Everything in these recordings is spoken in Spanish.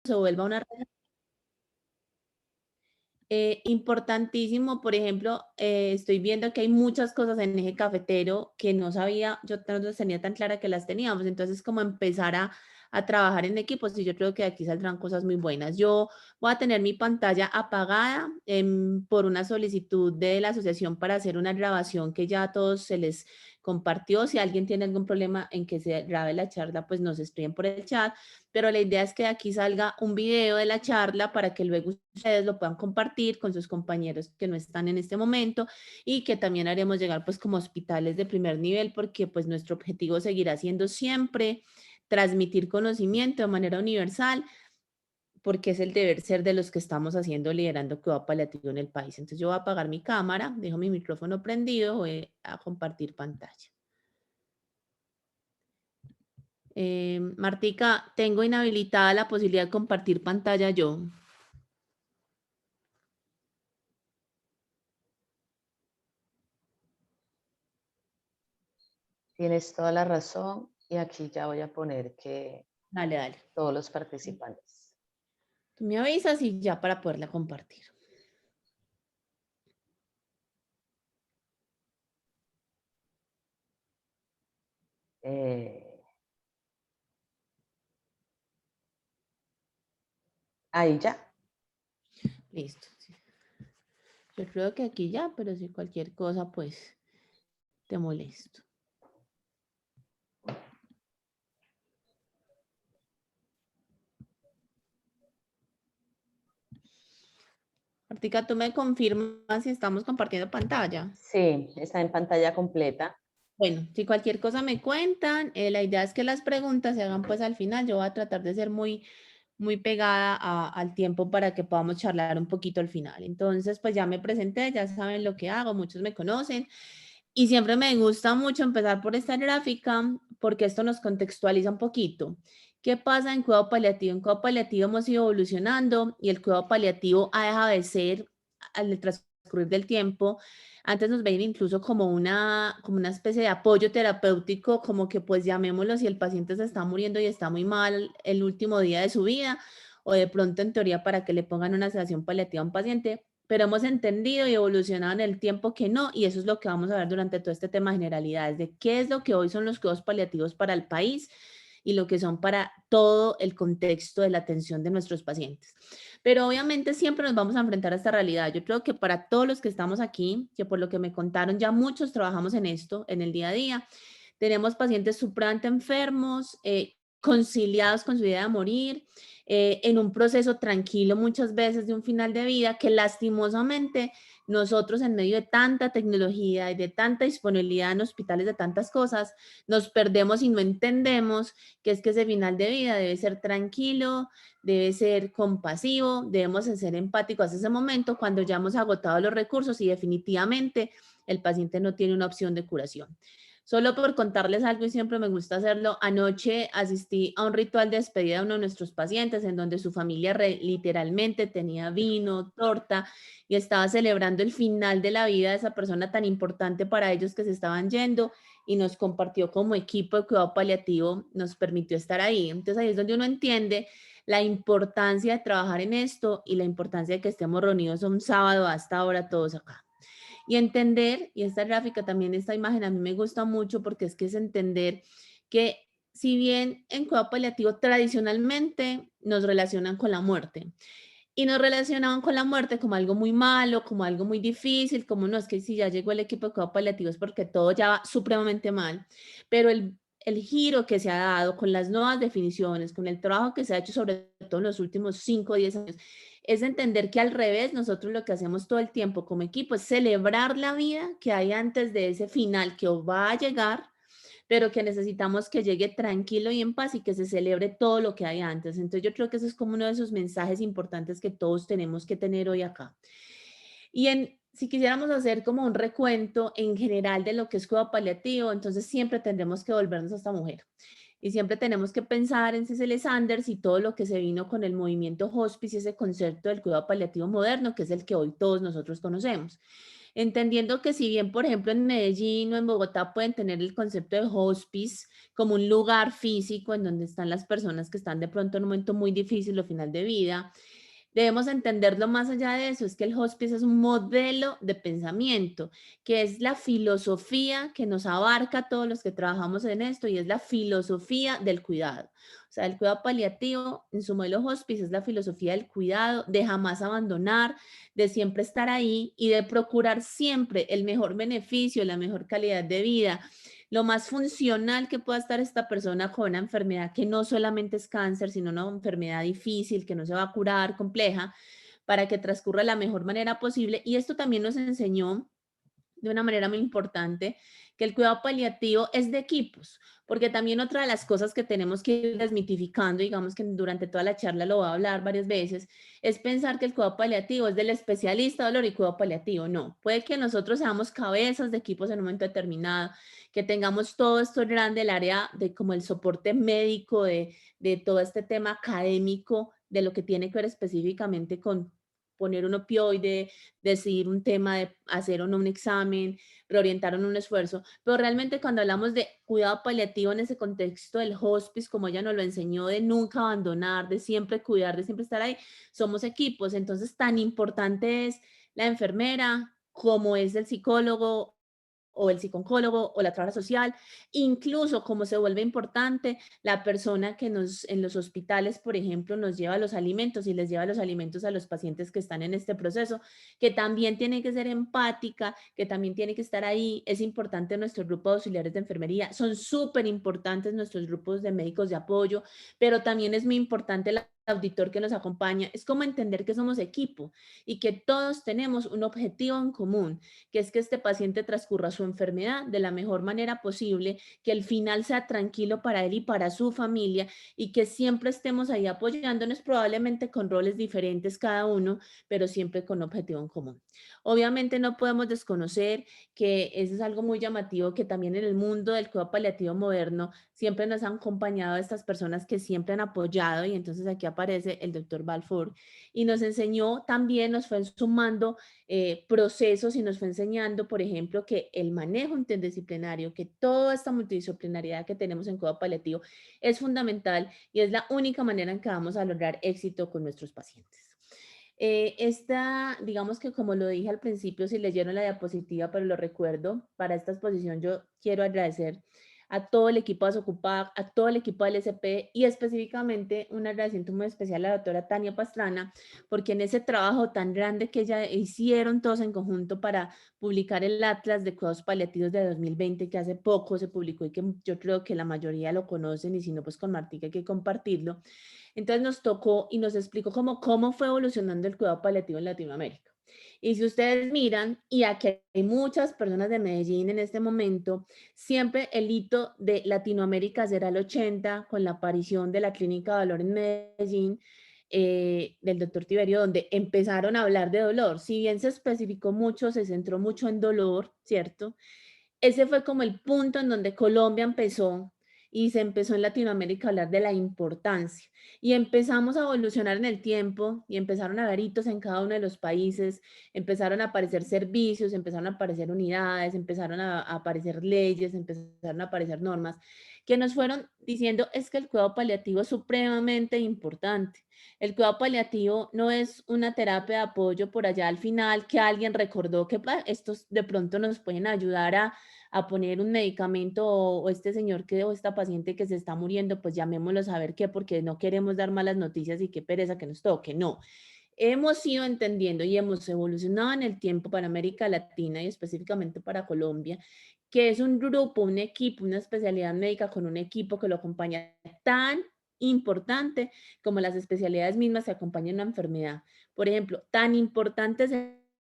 se vuelva una red. Importantísimo, por ejemplo, estoy viendo que hay muchas cosas en eje cafetero que no sabía, yo no las tenía tan clara que las teníamos, entonces como empezar a trabajar en equipos y yo creo que de aquí saldrán cosas muy buenas. Yo voy a tener mi pantalla apagada por una solicitud de la asociación para hacer una grabación que ya a todos se les compartió. Si alguien tiene algún problema en que se grabe la charla, pues nos escriben por el chat, pero la idea es que de aquí salga un video de la charla para que luego ustedes lo puedan compartir con sus compañeros que no están en este momento y que también haremos llegar pues como hospitales de primer nivel porque pues nuestro objetivo seguirá siendo siempre transmitir conocimiento de manera universal porque es el deber ser de los que estamos haciendo liderando cuidado paliativo en el país. Entonces yo voy a apagar mi cámara, dejo mi micrófono prendido, voy a compartir pantalla. Martica, tengo inhabilitada la posibilidad de compartir pantalla yo. Tienes toda la razón y aquí ya voy a poner que Dale, dale. todos los participantes. Tú me avisas y ya para poderla compartir. Eh, ahí ya. Listo. Sí. Yo creo que aquí ya, pero si cualquier cosa, pues te molesto. Martica, ¿tú me confirmas si estamos compartiendo pantalla? Sí, está en pantalla completa. Bueno, si cualquier cosa me cuentan, la idea es que las preguntas se hagan pues al final. Yo voy a tratar de ser muy pegada al tiempo para que podamos charlar un poquito al final. Entonces, pues ya me presenté, ya saben lo que hago, muchos me conocen. Y siempre me gusta mucho empezar por esta gráfica porque esto nos contextualiza un poquito. ¿Qué pasa en cuidado paliativo? En cuidado paliativo hemos ido evolucionando y el cuidado paliativo ha dejado de ser al transcurrir del tiempo. Antes nos veían incluso como una especie de apoyo terapéutico, como que pues llamémoslo si el paciente se está muriendo y está muy mal el último día de su vida, o de pronto en teoría para que le pongan una sedación paliativa a un paciente, pero hemos entendido y evolucionado en el tiempo que no, y eso es lo que vamos a ver durante todo este tema de generalidades, de qué es lo que hoy son los cuidados paliativos para el país y lo que son para todo el contexto de la atención de nuestros pacientes. Pero obviamente siempre nos vamos a enfrentar a esta realidad. Yo creo que para todos los que estamos aquí, que por lo que me contaron ya muchos trabajamos en esto, en el día a día, tenemos pacientes supremamente enfermos, conciliados con su idea de morir, en un proceso tranquilo muchas veces de un final de vida que lastimosamente nosotros en medio de tanta tecnología y de tanta disponibilidad en hospitales de tantas cosas, nos perdemos y no entendemos que es que ese final de vida debe ser tranquilo, debe ser compasivo, debemos ser empáticos hasta ese momento cuando ya hemos agotado los recursos y definitivamente el paciente no tiene una opción de curación. Solo por contarles algo y siempre me gusta hacerlo, anoche asistí a un ritual de despedida de uno de nuestros pacientes en donde su familia literalmente tenía vino, torta y estaba celebrando el final de la vida de esa persona tan importante para ellos que se estaban yendo y nos compartió como equipo de cuidado paliativo, nos permitió estar ahí. Entonces ahí es donde uno entiende la importancia de trabajar en esto y la importancia de que estemos reunidos un sábado hasta ahora todos acá. Y entender, y esta gráfica también, esta imagen a mí me gusta mucho porque es que es entender que si bien en cuidado paliativo tradicionalmente nos relacionan con la muerte y nos relacionaban con la muerte como algo muy malo, como algo muy difícil, como no es que si ya llegó el equipo de cuidado paliativo es porque todo ya va supremamente mal, pero el giro que se ha dado con las nuevas definiciones, con el trabajo que se ha hecho sobre todo en los últimos 5 o 10 años, es entender que al revés, nosotros lo que hacemos todo el tiempo como equipo es celebrar la vida que hay antes de ese final que va a llegar, pero que necesitamos que llegue tranquilo y en paz y que se celebre todo lo que hay antes. Entonces yo creo que ese es como uno de esos mensajes importantes que todos tenemos que tener hoy acá. Y si quisiéramos hacer como un recuento en general de lo que es cuidado paliativo, entonces siempre tendremos que volvernos a esta mujer. Y siempre tenemos que pensar en Cicely Sanders y todo lo que se vino con el movimiento hospice y ese concepto del cuidado paliativo moderno, que es el que hoy todos nosotros conocemos. entendiendo que si bien, por ejemplo, en Medellín o en Bogotá pueden tener el concepto de hospice como un lugar físico en donde están las personas que están de pronto en un momento muy difícil o final de vida, debemos entenderlo más allá de eso, es que el hospice es un modelo de pensamiento, que es la filosofía que nos abarca a todos los que trabajamos en esto y es la filosofía del cuidado. O sea, el cuidado paliativo en su modelo hospice es la filosofía del cuidado, de jamás abandonar, de siempre estar ahí y de procurar siempre el mejor beneficio, la mejor calidad de vida, lo más funcional que pueda estar esta persona con una enfermedad que no solamente es cáncer, sino una enfermedad difícil, que no se va a curar, compleja, para que transcurra de la mejor manera posible. Y esto también nos enseñó de una manera muy importante que el cuidado paliativo es de equipos, porque también otra de las cosas que tenemos que ir desmitificando, digamos que durante toda la charla lo voy a hablar varias veces, es pensar que el cuidado paliativo es del especialista de dolor y cuidado paliativo. No, puede que nosotros seamos cabezas de equipos en un momento determinado, que tengamos todo esto grande, el área de como el soporte médico, de todo este tema académico, de lo que tiene que ver específicamente con poner un opioide, decidir un tema de hacer o no un examen, reorientar o no un esfuerzo, pero realmente cuando hablamos de cuidado paliativo en ese contexto del hospice, como ella nos lo enseñó, de nunca abandonar, de siempre cuidar, de siempre estar ahí, somos equipos, entonces tan importante es la enfermera como es el psicólogo o el psicólogo o la trabajadora social, incluso como se vuelve importante la persona que nos en los hospitales, por ejemplo, nos lleva los alimentos y les lleva los alimentos a los pacientes que están en este proceso, que también tiene que ser empática, que también tiene que estar ahí. Es importante nuestro grupo de auxiliares de enfermería, son súper importantes nuestros grupos de médicos de apoyo, pero también es muy importante el auditor que nos acompaña. Es como entender que somos equipo y que todos tenemos un objetivo en común, que es que este paciente transcurra su enfermedad de la mejor manera posible, que el final sea tranquilo para él y para su familia y que siempre estemos ahí apoyándonos, probablemente con roles diferentes cada uno, pero siempre con objetivo en común. Obviamente no podemos desconocer que eso es algo muy llamativo, que también en el mundo del cuidado paliativo moderno siempre nos han acompañado estas personas que siempre han apoyado y entonces aquí aparece el doctor Balfour y nos enseñó también, nos fue sumando procesos y nos fue enseñando, por ejemplo, que el manejo interdisciplinario, que toda esta multidisciplinariedad que tenemos en cuidado paliativo es fundamental y es la única manera en que vamos a lograr éxito con nuestros pacientes. Esta, digamos que como lo dije al principio, si leyeron la diapositiva, pero lo recuerdo, para esta exposición yo quiero agradecer a todo el equipo de Desocupa, a todo el equipo del SP y específicamente un agradecimiento muy especial a la doctora Tania Pastrana, porque en ese trabajo tan grande que ella hicieron todos en conjunto para publicar el Atlas de Cuidados Paliativos de 2020, que hace poco se publicó y que yo creo que la mayoría lo conocen y si no, pues con Martica hay que compartirlo. Entonces nos tocó y nos explicó cómo fue evolucionando el cuidado paliativo en Latinoamérica. Y si ustedes miran, y aquí hay muchas personas de Medellín en este momento, siempre el hito de Latinoamérica será el 80 con la aparición de la Clínica de Dolor en Medellín, del doctor Tiberio, donde empezaron a hablar de dolor. Si bien se especificó mucho, se centró mucho en dolor, ¿cierto? Ese fue como el punto en donde Colombia empezó y se empezó en Latinoamérica a hablar de la importancia. Y empezamos a evolucionar en el tiempo y empezaron a haber hitos en cada uno de los países, empezaron a aparecer servicios, empezaron a aparecer unidades, empezaron a aparecer leyes, empezaron a aparecer normas que nos fueron diciendo es que el cuidado paliativo es supremamente importante. El cuidado paliativo no es una terapia de apoyo por allá al final que alguien recordó que estos de pronto nos pueden ayudar a poner un medicamento o este señor que o esta paciente que se está muriendo, pues llamémoslo a saber qué, porque no queremos dar malas noticias y qué pereza que nos toque. No, hemos ido entendiendo y hemos evolucionado en el tiempo para América Latina y específicamente para Colombia, que es un grupo, un equipo, una especialidad médica con un equipo que lo acompaña tan importante como las especialidades mismas que acompañan una enfermedad. Por ejemplo, tan importante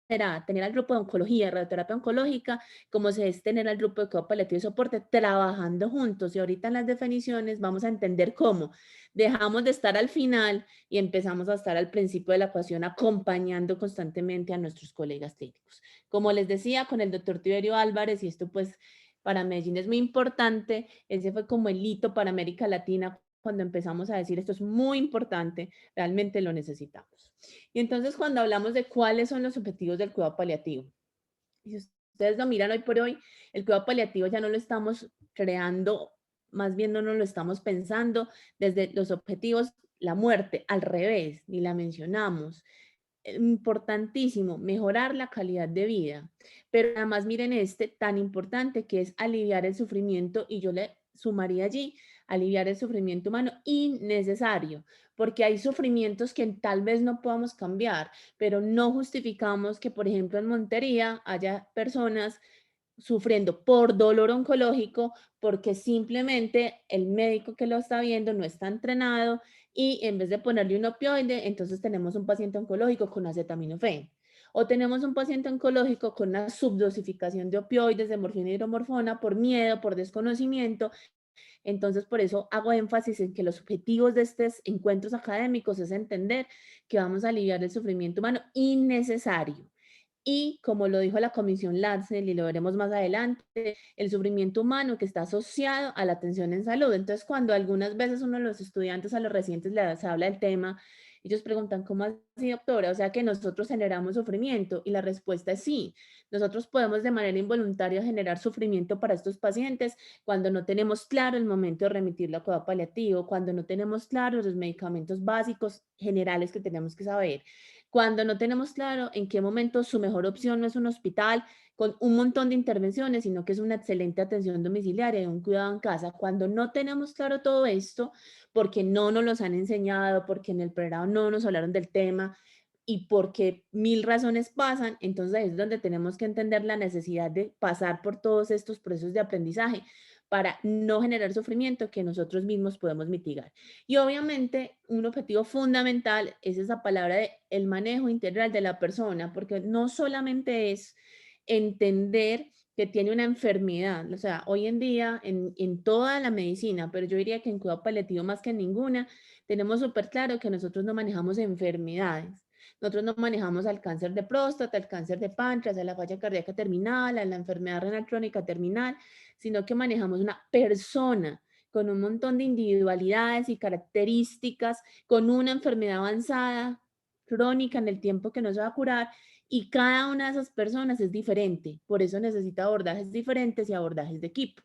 será tener al grupo de oncología, radioterapia oncológica, como se es tener al grupo de cuidado paliativo y soporte trabajando juntos. Y ahorita en las definiciones vamos a entender cómo dejamos de estar al final y empezamos a estar al principio de la ecuación acompañando constantemente a nuestros colegas clínicos. Como les decía, con el doctor Tiberio Álvarez, y esto pues para Medellín es muy importante, ese fue como el hito para América Latina cuando empezamos a decir esto es muy importante, realmente lo necesitamos. Y entonces cuando hablamos de cuáles son los objetivos del cuidado paliativo, Y si ustedes lo miran hoy por hoy, el cuidado paliativo ya no lo estamos creando, más bien no nos lo estamos pensando desde los objetivos, la muerte, al revés, ni la mencionamos. Importantísimo, mejorar la calidad de vida. Pero además miren este tan importante que es aliviar el sufrimiento y yo le sumaría allí aliviar el sufrimiento humano innecesario, porque hay sufrimientos que tal vez no podamos cambiar, pero no justificamos que, por ejemplo, en Montería haya personas sufriendo por dolor oncológico, porque simplemente el médico que lo está viendo no está entrenado y en vez de ponerle un opioide, entonces tenemos un paciente oncológico con acetaminofén. O tenemos un paciente oncológico con una subdosificación de opioides, de morfina y hidromorfona por miedo, por desconocimiento. Entonces, por eso hago énfasis en que los objetivos de estos encuentros académicos es entender que vamos a aliviar el sufrimiento humano innecesario. Y como lo dijo la Comisión Lancel, y lo veremos más adelante, el sufrimiento humano que está asociado a la atención en salud. Entonces, cuando algunas veces uno de los estudiantes a los recientes les habla del tema, ellos preguntan, ¿cómo así, doctora? O sea que nosotros generamos sufrimiento. Y la respuesta es sí. Nosotros podemos de manera involuntaria generar sufrimiento para estos pacientes cuando no tenemos claro el momento de remitirlo a cuidado paliativo, cuando no tenemos claros los medicamentos básicos generales que tenemos que saber, cuando no tenemos claro en qué momento su mejor opción no es un hospital con un montón de intervenciones, sino que es una excelente atención domiciliaria y un cuidado en casa. Cuando no tenemos claro todo esto, porque no nos los han enseñado, porque en el pregrado no nos hablaron del tema y porque mil razones pasan, entonces ahí es donde tenemos que entender la necesidad de pasar por todos estos procesos de aprendizaje para no generar sufrimiento que nosotros mismos podemos mitigar. Y obviamente un objetivo fundamental es esa palabra de el manejo integral de la persona, porque no solamente es entender que tiene una enfermedad, o sea, hoy en día en toda la medicina, pero yo diría que en cuidado paliativo más que en ninguna, tenemos súper claro que nosotros no manejamos enfermedades. Nosotros no manejamos al cáncer de próstata, al cáncer de páncreas, a la falla cardíaca terminal, a la enfermedad renal crónica terminal, sino que manejamos una persona con un montón de individualidades y características, con una enfermedad avanzada, crónica en el tiempo que no se va a curar, y cada una de esas personas es diferente. Por eso necesita abordajes diferentes y abordajes de equipo.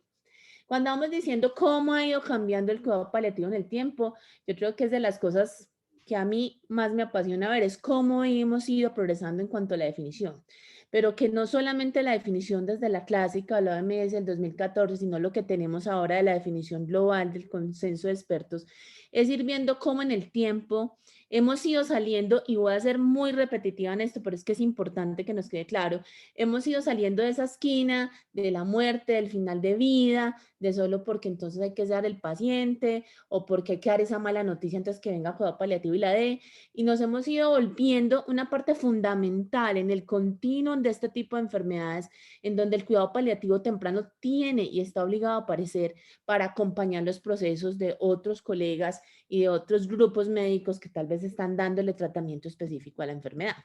Cuando vamos diciendo cómo ha ido cambiando el cuidado paliativo en el tiempo, yo creo que es de las cosas que a mí más me apasiona ver, es cómo hemos ido progresando en cuanto a la definición. Pero que no solamente la definición desde la clásica, la OMS del 2014, sino lo que tenemos ahora de la definición global del consenso de expertos, es ir viendo cómo en el tiempo hemos ido saliendo, y voy a ser muy repetitiva en esto, pero es que es importante que nos quede claro, hemos ido saliendo de esa esquina de la muerte, del final de vida, de solo porque entonces hay que dar el paciente o porque hay que dar esa mala noticia antes que venga cuidado paliativo y la dé. Y nos hemos ido volviendo una parte fundamental en el continuum de este tipo de enfermedades, en donde el cuidado paliativo temprano tiene y está obligado a aparecer para acompañar los procesos de otros colegas y de otros grupos médicos que tal vez están dándole tratamiento específico a la enfermedad.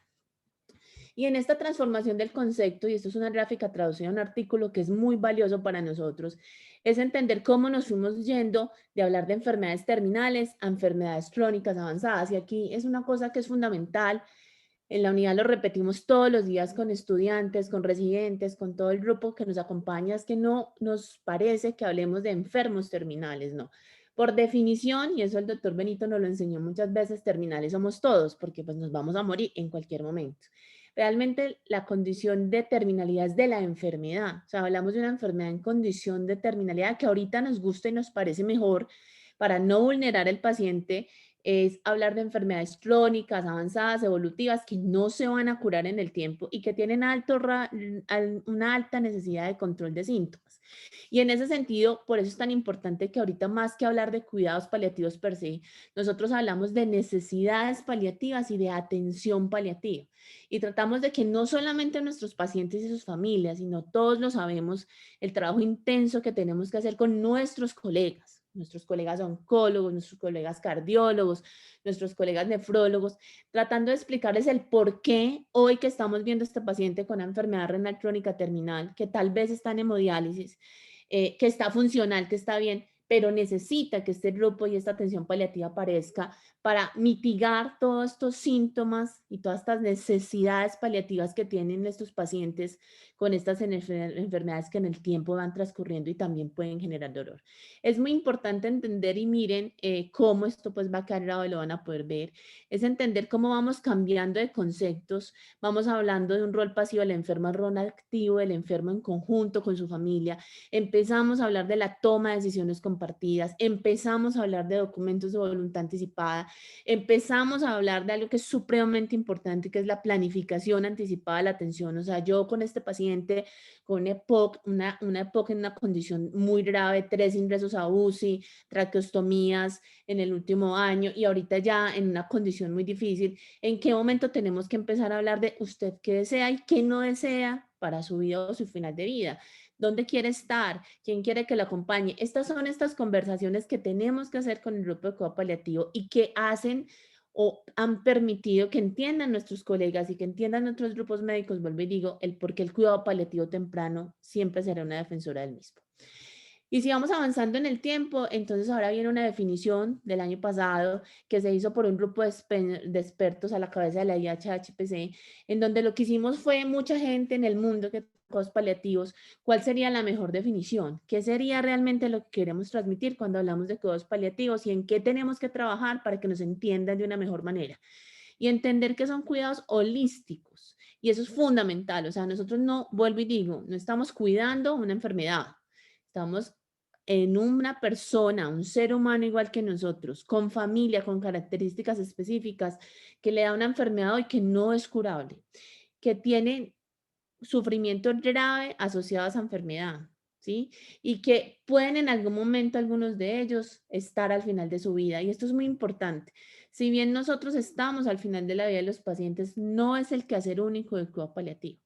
Y en esta transformación del concepto, y esto es una gráfica traducida a un artículo que es muy valioso para nosotros, es entender cómo nos fuimos yendo de hablar de enfermedades terminales a enfermedades crónicas avanzadas. Y aquí es una cosa que es fundamental. En la unidad lo repetimos todos los días con estudiantes, con residentes, con todo el grupo que nos acompaña, es que no nos parece que hablemos de enfermos terminales, no. Por definición, y eso el doctor Benito nos lo enseñó muchas veces, terminales somos todos, porque pues nos vamos a morir en cualquier momento. Realmente la condición de terminalidad es de la enfermedad. O sea, hablamos de una enfermedad en condición de terminalidad que ahorita nos gusta y nos parece mejor para no vulnerar al paciente, es hablar de enfermedades crónicas, avanzadas, evolutivas, que no se van a curar en el tiempo y que tienen una alta necesidad de control de síntomas. Y en ese sentido, por eso es tan importante que ahorita más que hablar de cuidados paliativos per se, nosotros hablamos de necesidades paliativas y de atención paliativa. Y tratamos de que no solamente nuestros pacientes y sus familias, sino todos lo sabemos, el trabajo intenso que tenemos que hacer con nuestros colegas oncólogos, nuestros colegas cardiólogos, nuestros colegas nefrólogos, tratando de explicarles el por qué hoy que estamos viendo a este paciente con una enfermedad renal crónica terminal, que tal vez está en hemodiálisis, que está funcional, que está bien, pero necesita que este grupo y esta atención paliativa aparezca para mitigar todos estos síntomas y todas estas necesidades paliativas que tienen estos pacientes con estas enfermedades que en el tiempo van transcurriendo y también pueden generar dolor. Es muy importante entender y miren cómo esto pues va a quedar grabado y lo van a poder ver. Es entender cómo vamos cambiando de conceptos, vamos hablando de un rol pasivo del enfermo al rol activo del enfermo en conjunto con su familia, empezamos a hablar de la toma de decisiones compartidas, empezamos a hablar de documentos de voluntad anticipada, empezamos a hablar de algo que es supremamente importante, que es la planificación anticipada de la atención. O sea, yo con este paciente con EPOC, una EPOC en una condición muy grave, 3 ingresos a UCI, traqueostomías en el último año y ahorita ya en una condición muy difícil, ¿en qué momento tenemos que empezar a hablar de usted qué desea y qué no desea para su vida o su final de vida? ¿Dónde quiere estar? ¿Quién quiere que lo acompañe? Estas son estas conversaciones que tenemos que hacer con el grupo de cuidado paliativo y que hacen o han permitido que entiendan nuestros colegas y que entiendan nuestros grupos médicos, vuelvo y digo, el por qué el cuidado paliativo temprano siempre será una defensora del mismo. Y si vamos avanzando en el tiempo, entonces ahora viene una definición del año pasado que se hizo por un grupo de expertos a la cabeza de la IHHPC, en donde lo que hicimos fue mucha gente en el mundo que cuidados paliativos, ¿cuál sería la mejor definición? ¿Qué sería realmente lo que queremos transmitir cuando hablamos de cuidados paliativos y en qué tenemos que trabajar para que nos entiendan de una mejor manera? Y entender que son cuidados holísticos. Y eso es fundamental. O sea, nosotros no, vuelvo y digo, no estamos cuidando una enfermedad. Estamos en una persona, un ser humano igual que nosotros, con familia, con características específicas, que le da una enfermedad hoy que no es curable, que tiene sufrimiento grave asociado a esa enfermedad, ¿sí? Y que pueden en algún momento algunos de ellos estar al final de su vida. Y esto es muy importante. Si bien nosotros estamos al final de la vida de los pacientes, no es el quehacer único del cuidado paliativo.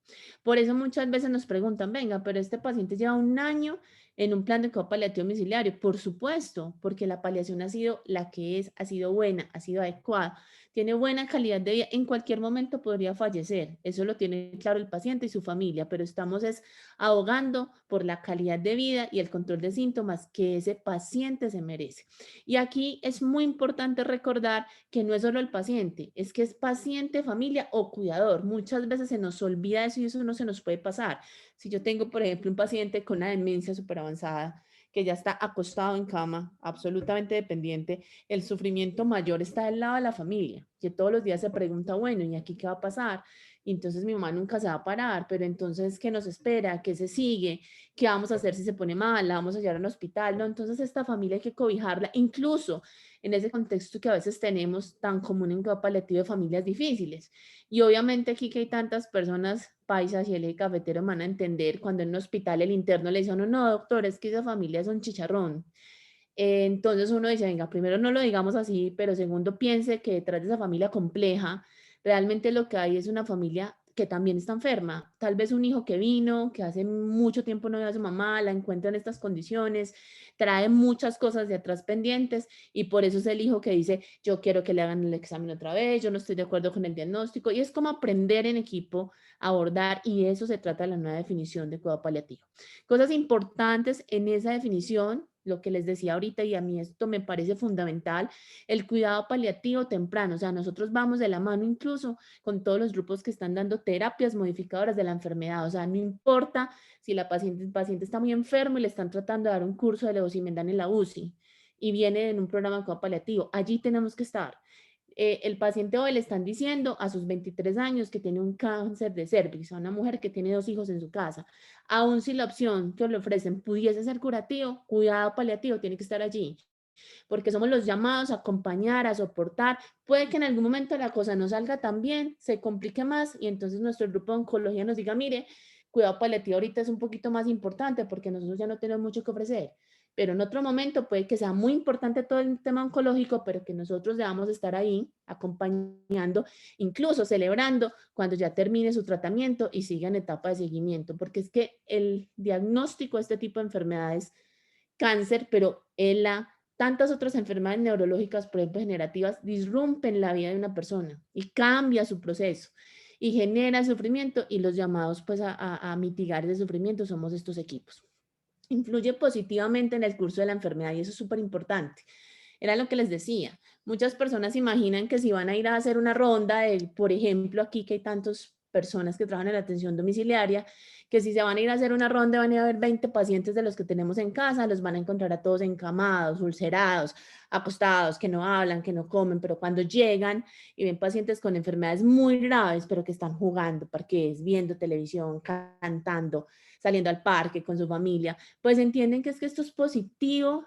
Por eso muchas veces nos preguntan, venga, pero este paciente lleva un año en un plan de cuidado paliativo domiciliario. Por supuesto, porque la paliación ha sido la que es, ha sido buena, ha sido adecuada, tiene buena calidad de vida, en cualquier momento podría fallecer. Eso lo tiene claro el paciente y su familia, pero estamos es abogando por la calidad de vida y el control de síntomas que ese paciente se merece. Y aquí es muy importante recordar que no es solo el paciente, es que es paciente, familia o cuidador. Muchas veces se nos olvida eso y eso no se nos puede pasar. Si yo tengo, por ejemplo, un paciente con una demencia súper avanzada, que ya está acostado en cama, absolutamente dependiente, el sufrimiento mayor está del lado de la familia, que todos los días se pregunta, bueno, ¿y aquí qué va a pasar? Y entonces mi mamá nunca se va a parar, pero entonces, ¿qué nos espera? ¿Qué se sigue? ¿Qué vamos a hacer si se pone mal? ¿La vamos a llevar al hospital? ¿No? Entonces esta familia hay que cobijarla, incluso en ese contexto que a veces tenemos tan común en cuidado paliativo de familias difíciles. Y obviamente aquí que hay tantas personas paisas y el cafetero van a entender cuando en un hospital el interno le dice a uno, no, doctor, es que esa familia es un chicharrón. Entonces uno dice, venga, primero no lo digamos así, pero segundo piense que detrás de esa familia compleja, realmente lo que hay es una familia que también está enferma. Tal vez un hijo que vino, que hace mucho tiempo no ve a su mamá, la encuentra en estas condiciones, trae muchas cosas de atrás pendientes y por eso es el hijo que dice, yo quiero que le hagan el examen otra vez, yo no estoy de acuerdo con el diagnóstico y es como aprender en equipo a abordar y eso se trata de la nueva definición de cuidado paliativo. Cosas importantes en esa definición, lo que les decía ahorita y a mí esto me parece fundamental, el cuidado paliativo temprano, o sea, nosotros vamos de la mano incluso con todos los grupos que están dando terapias modificadoras de la enfermedad, o sea, no importa si el paciente está muy enfermo y le están tratando de dar un curso de levosimendan en la UCI y viene en un programa de cuidado paliativo, allí tenemos que estar. El paciente hoy le están diciendo a sus 23 años que tiene un cáncer de cervix, a una mujer que tiene 2 hijos en su casa, aun si la opción que le ofrecen pudiese ser curativo, cuidado paliativo tiene que estar allí, porque somos los llamados a acompañar, a soportar. Puede que en algún momento la cosa no salga tan bien, se complique más y entonces nuestro grupo de oncología nos diga, mire, cuidado paliativo ahorita es un poquito más importante porque nosotros ya no tenemos mucho que ofrecer. Pero en otro momento puede que sea muy importante todo el tema oncológico, pero que nosotros debamos estar ahí acompañando, incluso celebrando cuando ya termine su tratamiento y siga en etapa de seguimiento, porque es que el diagnóstico de este tipo de enfermedades, cáncer, pero tantas otras enfermedades neurológicas, por ejemplo, generativas, disrumpen la vida de una persona y cambia su proceso y genera sufrimiento y los llamados pues a mitigar ese sufrimiento somos estos equipos. influye positivamente en el curso de la enfermedad y eso es súper importante. Era lo que les decía. Muchas personas imaginan que si van a ir a hacer una ronda, por ejemplo, aquí que hay tantas personas que trabajan en la atención domiciliaria, que si se van a ir a hacer una ronda van a ir a ver 20 pacientes de los que tenemos en casa, los van a encontrar a todos encamados, ulcerados, acostados, que no hablan, que no comen, pero cuando llegan y ven pacientes con enfermedades muy graves, pero que están jugando parques, viendo televisión, cantando, saliendo al parque con su familia, pues entienden que es que esto es positivo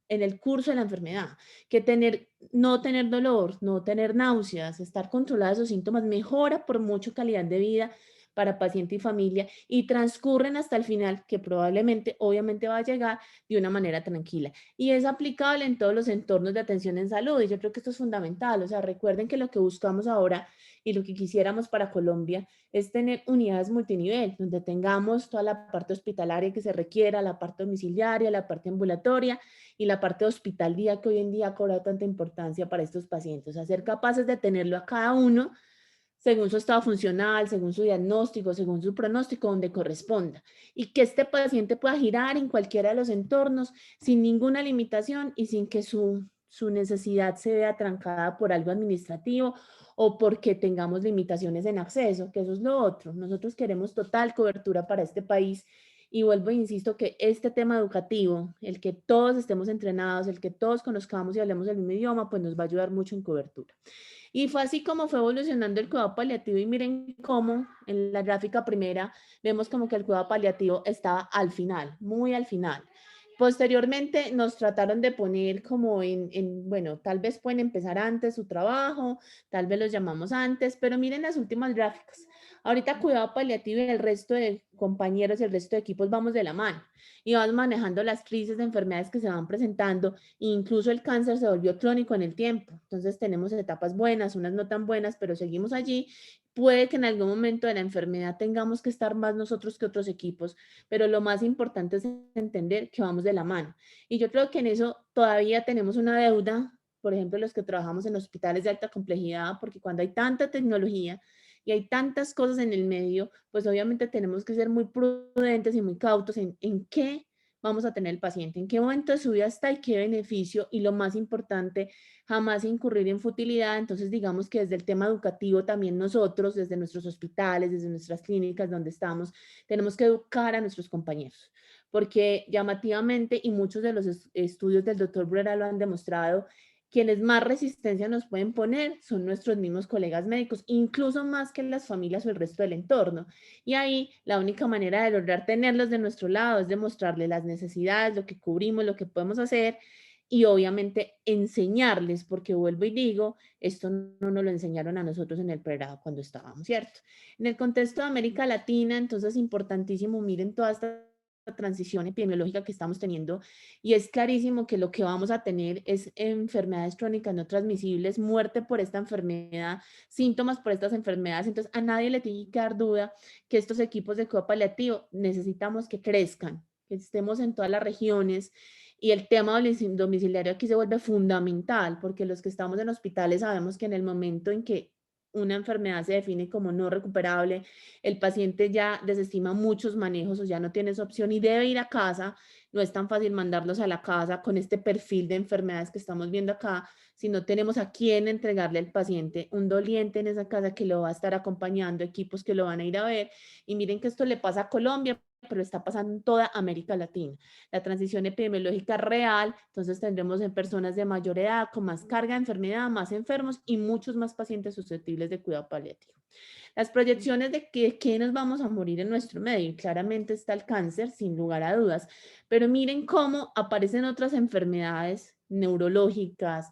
en el curso de la enfermedad, que no tener dolor, no tener náuseas, estar controlados esos síntomas mejora por mucho calidad de vida para paciente y familia y transcurren hasta el final, que probablemente, obviamente va a llegar de una manera tranquila. Y es aplicable en todos los entornos de atención en salud y yo creo que esto es fundamental. O sea, recuerden que lo que buscamos ahora y lo que quisiéramos para Colombia es tener unidades multinivel, donde tengamos toda la parte hospitalaria que se requiera, la parte domiciliaria, la parte ambulatoria y la parte de hospital día que hoy en día ha cobrado tanta importancia para estos pacientes. O sea, ser capaces de tenerlo a cada uno según su estado funcional, según su diagnóstico, según su pronóstico, donde corresponda. Y que este paciente pueda girar en cualquiera de los entornos sin ninguna limitación y sin que su necesidad se vea trancada por algo administrativo o porque tengamos limitaciones en acceso, que eso es lo otro. Nosotros queremos total cobertura para este país y vuelvo e insisto que este tema educativo, el que todos estemos entrenados, el que todos conozcamos y hablemos el mismo idioma, pues nos va a ayudar mucho en cobertura. Y fue así como fue evolucionando el cuidado paliativo y miren cómo en la gráfica primera vemos como que el cuidado paliativo estaba al final, muy al final. Posteriormente nos trataron de poner como bueno, tal vez pueden empezar antes su trabajo, tal vez los llamamos antes, pero miren las últimas gráficas. Ahorita cuidado paliativo y el resto de compañeros y el resto de equipos vamos de la mano y vamos manejando las crisis de enfermedades que se van presentando. Incluso el cáncer se volvió crónico en el tiempo. Entonces tenemos etapas buenas, unas no tan buenas, pero seguimos allí. Puede que en algún momento de la enfermedad tengamos que estar más nosotros que otros equipos, pero lo más importante es entender que vamos de la mano. Y yo creo que en eso todavía tenemos una deuda, por ejemplo, los que trabajamos en hospitales de alta complejidad, porque cuando hay tanta tecnología y hay tantas cosas en el medio, pues obviamente tenemos que ser muy prudentes y muy cautos en qué vamos a tener el paciente, en qué momento de su vida está y qué beneficio, y lo más importante, jamás incurrir en futilidad. Entonces, digamos que desde el tema educativo también nosotros, desde nuestros hospitales, desde nuestras clínicas donde estamos, tenemos que educar a nuestros compañeros, porque llamativamente, y muchos de los estudios del doctor Brera lo han demostrado, quienes más resistencia nos pueden poner son nuestros mismos colegas médicos, incluso más que las familias o el resto del entorno. Y ahí la única manera de lograr tenerlos de nuestro lado es demostrarles las necesidades, lo que cubrimos, lo que podemos hacer y obviamente enseñarles, porque vuelvo y digo, esto no nos lo enseñaron a nosotros en el pregrado cuando estábamos, ¿cierto? En el contexto de América Latina, entonces importantísimo, miren toda esta transición epidemiológica que estamos teniendo y es clarísimo que lo que vamos a tener es enfermedades crónicas no transmisibles, muerte por esta enfermedad, síntomas por estas enfermedades. Entonces, a nadie le tiene que dar duda que estos equipos de cuidado paliativo necesitamos que crezcan, que estemos en todas las regiones. Y el tema domiciliario aquí se vuelve fundamental, porque los que estamos en hospitales sabemos que en el momento en que una enfermedad se define como no recuperable, el paciente ya desestima muchos manejos o ya no tiene esa opción y debe ir a casa. No es tan fácil mandarlos a la casa con este perfil de enfermedades que estamos viendo acá, si no tenemos a quién entregarle al paciente, un doliente en esa casa que lo va a estar acompañando, equipos que lo van a ir a ver. Y miren que esto le pasa a Colombia, pero está pasando en toda América Latina. La transición epidemiológica real, entonces tendremos en personas de mayor edad, con más carga de enfermedad, más enfermos y muchos más pacientes susceptibles de cuidado paliativo. Las proyecciones de que nos vamos a morir en nuestro medio, y claramente está el cáncer, sin lugar a dudas, pero miren cómo aparecen otras enfermedades neurológicas,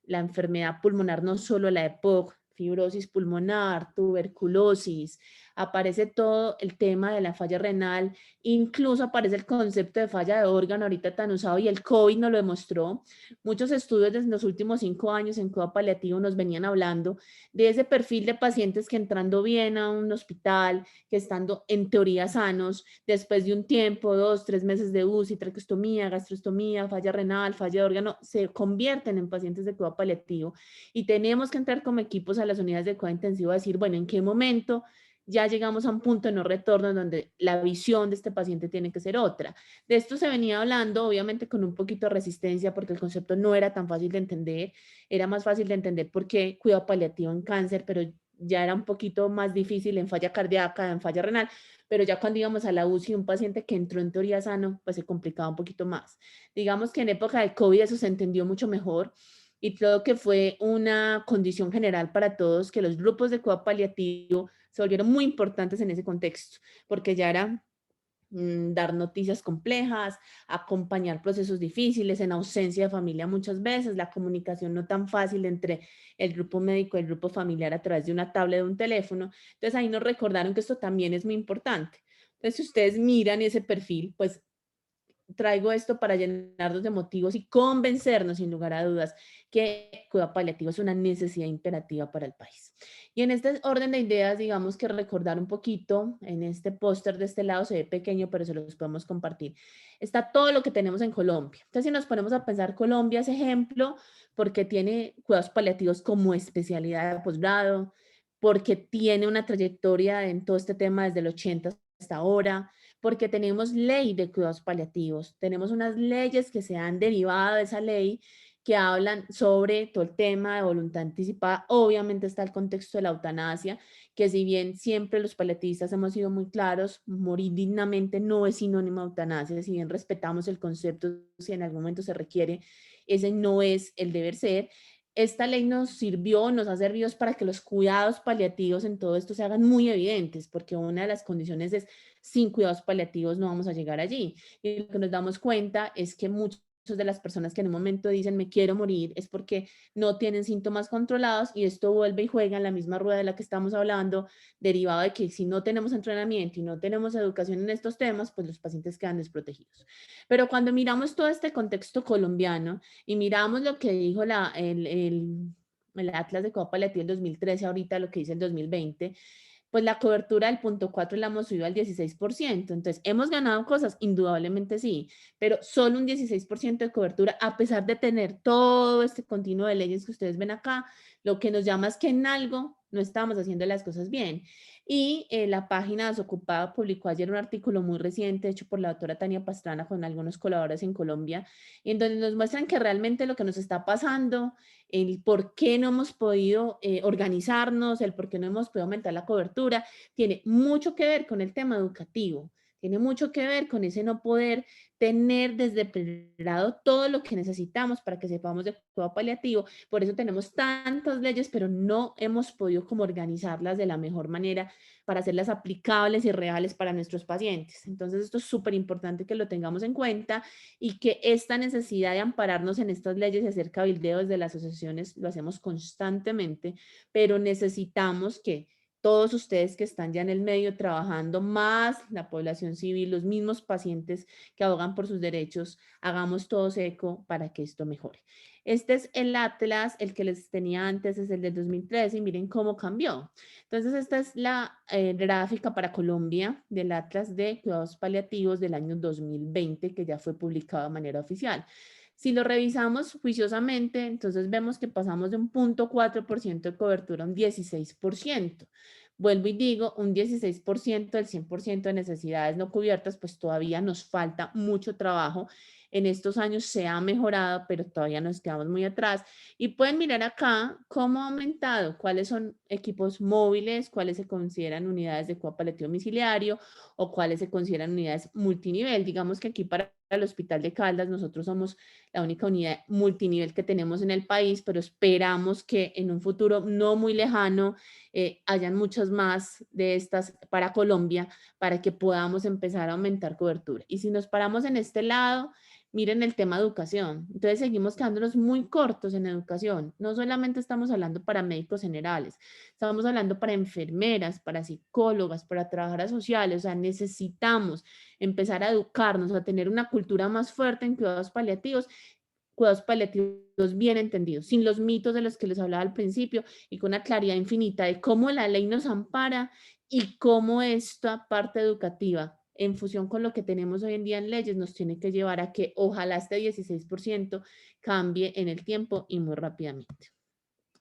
la enfermedad pulmonar, no solo la EPOC, fibrosis pulmonar, tuberculosis, aparece todo el tema de la falla renal, incluso aparece el concepto de falla de órgano ahorita tan usado y el COVID nos lo demostró. Muchos estudios desde los últimos 5 años en cuidado paliativo nos venían hablando de ese perfil de pacientes que entrando bien a un hospital, que estando en teoría sanos, después de un tiempo, 2, 3 meses de UCI, traqueostomía, gastrostomía, falla renal, falla de órgano, se convierten en pacientes de cuidado paliativo y tenemos que entrar como equipos a las unidades de cuidado intensivo a decir, bueno, ¿en qué momento ya llegamos a un punto de no retorno en donde la visión de este paciente tiene que ser otra. De esto se venía hablando, obviamente con un poquito de resistencia, porque el concepto no era tan fácil de entender, era más fácil de entender porque cuidado paliativo en cáncer, pero ya era un poquito más difícil en falla cardíaca, en falla renal, pero ya cuando íbamos a la UCI, un paciente que entró en teoría sano, pues se complicaba un poquito más. Digamos que en época del COVID eso se entendió mucho mejor y creo que fue una condición general para todos que los grupos de cuidado paliativo se volvieron muy importantes en ese contexto, porque ya era dar noticias complejas, acompañar procesos difíciles en ausencia de familia muchas veces, la comunicación no tan fácil entre el grupo médico y el grupo familiar a través de una tablet o de un teléfono. Entonces ahí nos recordaron que esto también es muy importante. Entonces, si ustedes miran ese perfil, pues traigo esto para llenarnos de motivos y convencernos, sin lugar a dudas, que cuidado paliativo es una necesidad imperativa para el país. Y en este orden de ideas, digamos que recordar un poquito, en este póster de este lado se ve pequeño, pero se los podemos compartir. Está todo lo que tenemos en Colombia. Entonces, si nos ponemos a pensar, Colombia es ejemplo porque tiene cuidados paliativos como especialidad de posgrado, porque tiene una trayectoria en todo este tema desde el 80 hasta ahora, porque tenemos ley de cuidados paliativos, tenemos unas leyes que se han derivado de esa ley que hablan sobre todo el tema de voluntad anticipada. Obviamente está el contexto de la eutanasia, que si bien siempre los paliativistas hemos sido muy claros, morir dignamente no es sinónimo de eutanasia, si bien respetamos el concepto, si en algún momento se requiere, ese no es el deber ser. Esta ley nos sirvió, nos ha servido para que los cuidados paliativos en todo esto se hagan muy evidentes, porque una de las condiciones es sin cuidados paliativos no vamos a llegar allí. Y lo que nos damos cuenta es que muchas de las personas que en un momento dicen me quiero morir es porque no tienen síntomas controlados y esto vuelve y juega en la misma rueda de la que estamos hablando, derivado de que si no tenemos entrenamiento y no tenemos educación en estos temas, pues los pacientes quedan desprotegidos. Pero cuando miramos todo este contexto colombiano y miramos lo que dijo el Atlas de Cuidado Paliativo del 2013, ahorita lo que dice el 2020, pues la cobertura del punto 4 la hemos subido al 16%. Entonces, ¿hemos ganado cosas? Indudablemente sí, pero solo un 16% de cobertura, a pesar de tener todo este continuo de leyes que ustedes ven acá, lo que nos llama es que en algo no estamos haciendo las cosas bien. Y la página Desocupada publicó ayer un artículo muy reciente, hecho por la doctora Tania Pastrana con algunos colaboradores en Colombia, en donde nos muestran que realmente lo que nos está pasando, el por qué no hemos podido organizarnos, el por qué no hemos podido aumentar la cobertura, tiene mucho que ver con el tema educativo, tiene mucho que ver con ese no poder tener desde preparado todo lo que necesitamos para que sepamos de cuidado paliativo. Por eso tenemos tantas leyes, pero no hemos podido como organizarlas de la mejor manera para hacerlas aplicables y reales para nuestros pacientes. Entonces, esto es súper importante que lo tengamos en cuenta y que esta necesidad de ampararnos en estas leyes y hacer cabildeo desde las asociaciones lo hacemos constantemente, pero necesitamos que todos ustedes que están ya en el medio trabajando, más la población civil, los mismos pacientes que abogan por sus derechos, hagamos todos eco para que esto mejore. Este es el Atlas, el que les tenía antes es el del 2013 y miren cómo cambió. Entonces, esta es la gráfica para Colombia del Atlas de Cuidados Paliativos del año 2020, que ya fue publicado de manera oficial. Si lo revisamos juiciosamente, entonces vemos que pasamos de un 0.4% de cobertura a un 16%. Vuelvo y digo, un 16% del 100% de necesidades no cubiertas, pues todavía nos falta mucho trabajo. En estos años se ha mejorado, pero todavía nos quedamos muy atrás. Y pueden mirar acá cómo ha aumentado, cuáles son equipos móviles, cuáles se consideran unidades de cuidado paliativo domiciliario o cuáles se consideran unidades multinivel. Digamos que aquí para el Hospital de Caldas nosotros somos la única unidad multinivel que tenemos en el país, pero esperamos que en un futuro no muy lejano hayan muchas más de estas para Colombia para que podamos empezar a aumentar cobertura. Y si nos paramos en este lado, miren el tema educación. Entonces seguimos quedándonos muy cortos en educación. No solamente estamos hablando para médicos generales, estamos hablando para enfermeras, para psicólogas, para trabajadoras sociales. O sea, necesitamos empezar a educarnos, a tener una cultura más fuerte en cuidados paliativos bien entendidos, sin los mitos de los que les hablaba al principio y con una claridad infinita de cómo la ley nos ampara y cómo esta parte educativa, en fusión con lo que tenemos hoy en día en leyes, nos tiene que llevar a que ojalá este 16% cambie en el tiempo y muy rápidamente.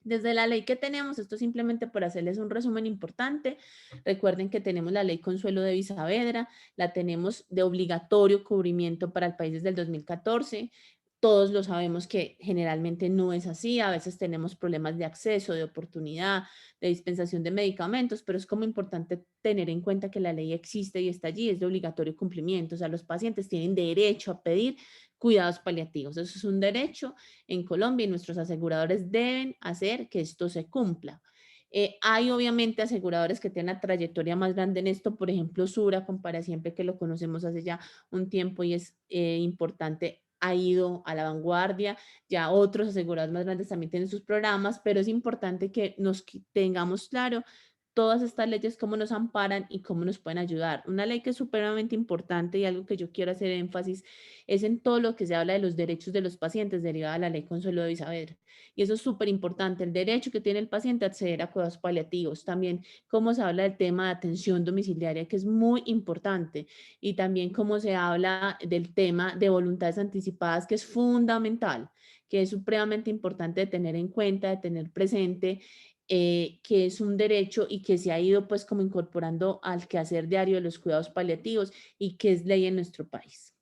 Desde la ley que tenemos, esto simplemente por hacerles un resumen importante, recuerden que tenemos la ley Consuelo de Saavedra, la tenemos de obligatorio cubrimiento para el país desde el 2014. Todos lo sabemos que generalmente no es así, a veces tenemos problemas de acceso, de oportunidad, de dispensación de medicamentos, pero es como importante tener en cuenta que la ley existe y está allí, es de obligatorio cumplimiento, o sea, los pacientes tienen derecho a pedir cuidados paliativos, eso es un derecho en Colombia y nuestros aseguradores deben hacer que esto se cumpla. Hay obviamente aseguradores que tienen una trayectoria más grande en esto, por ejemplo, Sura, compara siempre que lo conocemos hace ya un tiempo y es importante, ha ido a la vanguardia, ya otros asegurados más grandes también tienen sus programas, pero es importante que tengamos claro todas estas leyes, cómo nos amparan y cómo nos pueden ayudar. Una ley que es supremamente importante y algo que yo quiero hacer énfasis es en todo lo que se habla de los derechos de los pacientes derivada de la ley Consuelo de Saavedra. Y eso es súper importante, el derecho que tiene el paciente a acceder a cuidados paliativos. También cómo se habla del tema de atención domiciliaria, que es muy importante. Y también cómo se habla del tema de voluntades anticipadas, que es fundamental, que es supremamente importante de tener en cuenta, de tener presente, que es un derecho y que se ha ido pues como incorporando al quehacer diario de los cuidados paliativos y que es ley en nuestro país.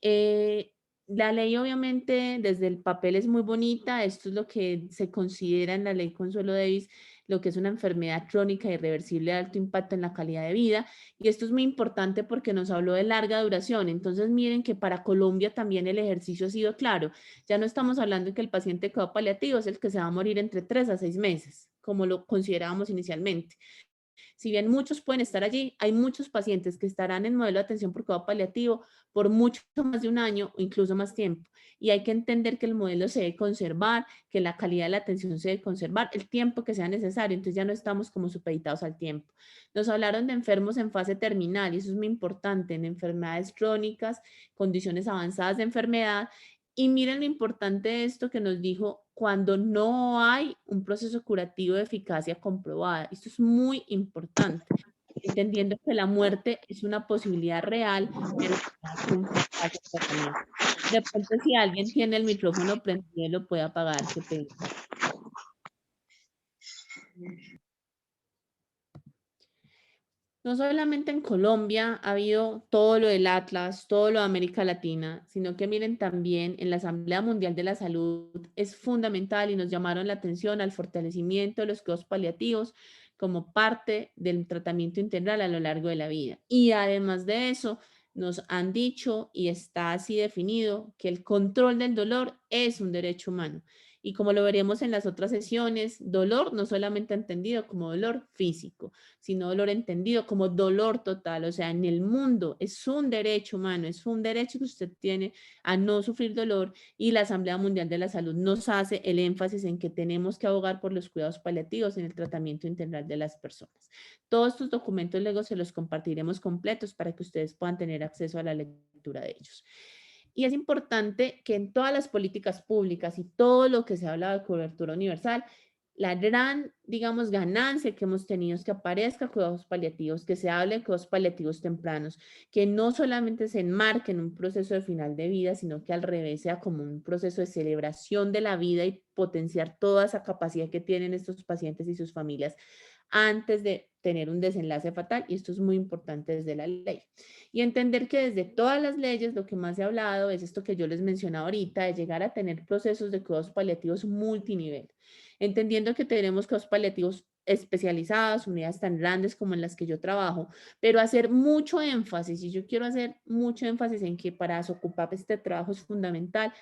Eh, la ley obviamente desde el papel es muy bonita, esto es lo que se considera en la ley Consuelo Davis, lo que es una enfermedad crónica irreversible de alto impacto en la calidad de vida, y esto es muy importante porque nos habló de larga duración, entonces miren que para Colombia también el ejercicio ha sido claro, ya no estamos hablando de que el paciente quedó paliativo es el que se va a morir entre 3 a 6 meses, como lo considerábamos inicialmente. Si bien muchos pueden estar allí, hay muchos pacientes que estarán en modelo de atención por cuidado paliativo por mucho más de un año o incluso más tiempo. Y hay que entender que el modelo se debe conservar, que la calidad de la atención se debe conservar el tiempo que sea necesario. Entonces ya no estamos como supeditados al tiempo. Nos hablaron de enfermos en fase terminal y eso es muy importante, en enfermedades crónicas, condiciones avanzadas de enfermedad. Y miren lo importante de esto que nos dijo cuando no hay un proceso curativo de eficacia comprobada. Esto es muy importante, entendiendo que la muerte es una posibilidad real, pero que hay que un fracaso de tratamiento. De pronto, si alguien tiene el micrófono prendido, lo puede apagar, qué pena. No solamente en Colombia ha habido todo lo del Atlas, todo lo de América Latina, sino que miren también en la Asamblea Mundial de la Salud es fundamental y nos llamaron la atención al fortalecimiento de los cuidados paliativos como parte del tratamiento integral a lo largo de la vida. Y además de eso, nos han dicho y está así definido que el control del dolor es un derecho humano. Y como lo veremos en las otras sesiones, dolor no solamente entendido como dolor físico, sino dolor entendido como dolor total, o sea, en el mundo es un derecho humano, es un derecho que usted tiene a no sufrir dolor y la Asamblea Mundial de la Salud nos hace el énfasis en que tenemos que abogar por los cuidados paliativos en el tratamiento integral de las personas. Todos estos documentos luego se los compartiremos completos para que ustedes puedan tener acceso a la lectura de ellos. Y es importante que en todas las políticas públicas y todo lo que se habla de cobertura universal, la gran, digamos, ganancia que hemos tenido es que aparezca cuidados paliativos, que se hable de cuidados paliativos tempranos, que no solamente se enmarque en un proceso de final de vida, sino que al revés sea como un proceso de celebración de la vida y potenciar toda esa capacidad que tienen estos pacientes y sus familias antes de tener un desenlace fatal, y esto es muy importante desde la ley. Y entender que desde todas las leyes lo que más se ha hablado es esto que yo les mencionaba ahorita, de llegar a tener procesos de cuidados paliativos multinivel, entendiendo que tenemos cuidados paliativos especializados, unidades tan grandes como en las que yo trabajo, pero hacer mucho énfasis, y yo quiero hacer mucho énfasis en que para Socupap este trabajo es fundamental,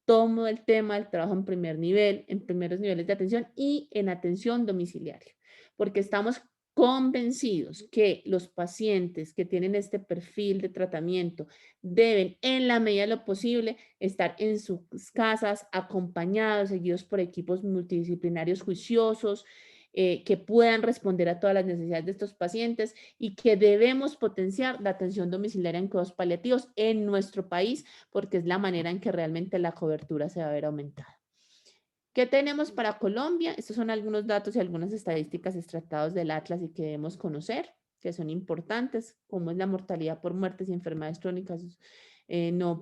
tomo el tema del trabajo en primer nivel, en primeros niveles de atención y en atención domiciliaria, porque estamos convencidos que los pacientes que tienen este perfil de tratamiento deben, en la medida de lo posible, estar en sus casas acompañados, seguidos por equipos multidisciplinarios juiciosos, que puedan responder a todas las necesidades de estos pacientes y que debemos potenciar la atención domiciliaria en cuidados paliativos en nuestro país porque es la manera en que realmente la cobertura se va a ver aumentada. ¿Qué tenemos para Colombia? Estos son algunos datos y algunas estadísticas extractados del Atlas y que debemos conocer, que son importantes, como es la mortalidad por muertes y enfermedades crónicas no